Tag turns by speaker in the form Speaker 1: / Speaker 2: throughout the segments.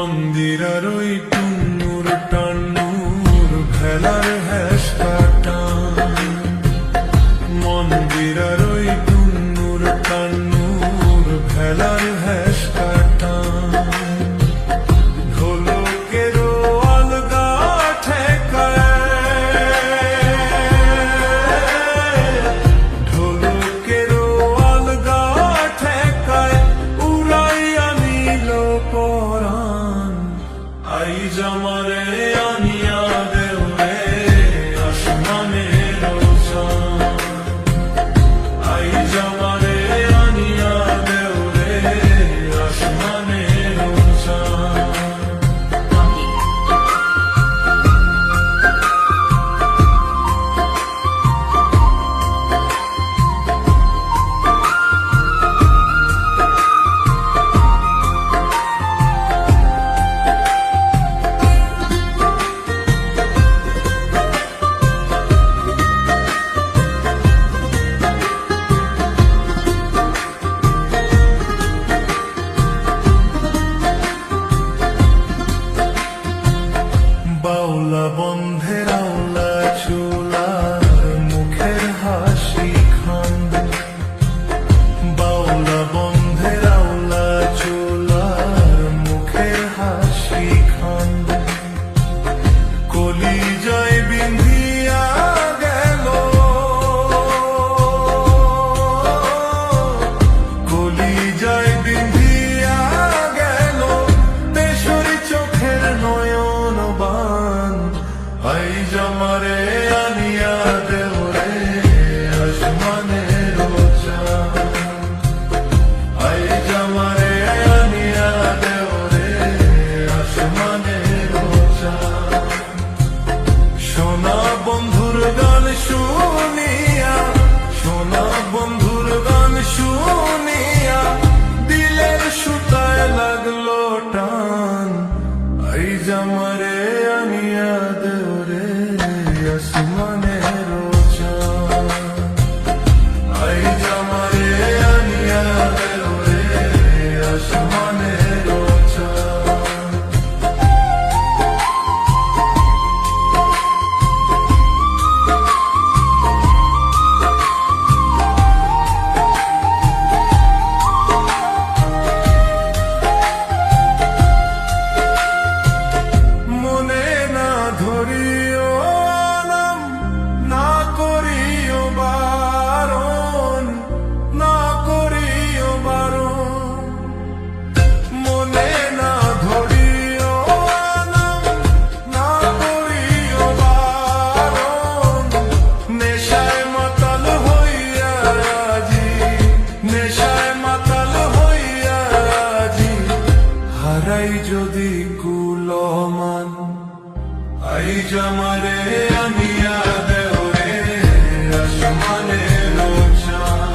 Speaker 1: মন্দিরার ওই টুন্নুর টান্নুর ভেলার হ্যাসকা টান, মন্দিরার ওই টুন্নুর টান্নুর ভেলার হ্যাসকা টান, ঢোলকেরও আলগা ঠেকায়, ঢোলকেরও আলগা ঠেকায় উড়াইয়া নিল পরাণ। আই জামারে আনিয়া দেও রে আসমানের চাঁদ, আই জামারে আনিয়া দেও রে আসমানের চাঁদ। বাউলা বন্ধের আওলা চুলার মুখের হাসি খান, বাউলা বন্ধের আওলা চুলার মুখের হাসি খান, কলিজায় বিন্ধিয়া গেল, কলিজায় বিন্ধিয়া গেল তেসরি চোখের নয়ন বান। আই জামারে আনিয়া দেও রে আসমানের চাঁদ, আই জামারে আনিয়া দেও রে আসমানের চাঁদ। সোনা বন্ধুর গান শুনিয়া, সোনা বন্ধুর গান শুনিয়া দিলের সুতায় লাগলো টান। আই জামারে আনিয়া দেও রে আসমানের চাঁদ, আই জামারে আনিয়া দেও রে আসমানের চাঁদ। মনে না ধরিও নাম, না করিও বারণ, না করিও বারণ, মনে না ধরিও নাম, না করিও বারণ। নেশায় মাতাল হইয়া আজি, নেশায় মাতাল হইয়া আজি হারাই যদি কুলমান। আই জামারে আনিয়া দেও রে আসমানের চাঁদ,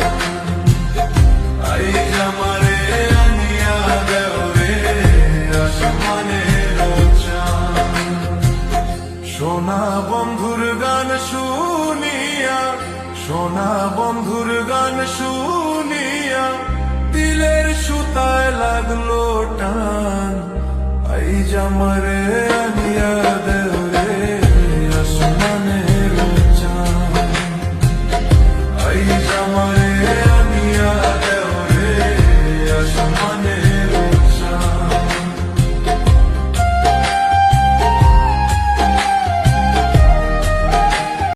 Speaker 1: আই জামারে আনিয়া দেও রে আসমানের চাঁদ। সোনা বন্ধুর গান শুনিয়া, সোনা বন্ধুর গান শুনিয়া দিলের সুতায় লাগলো টান। আই জামারে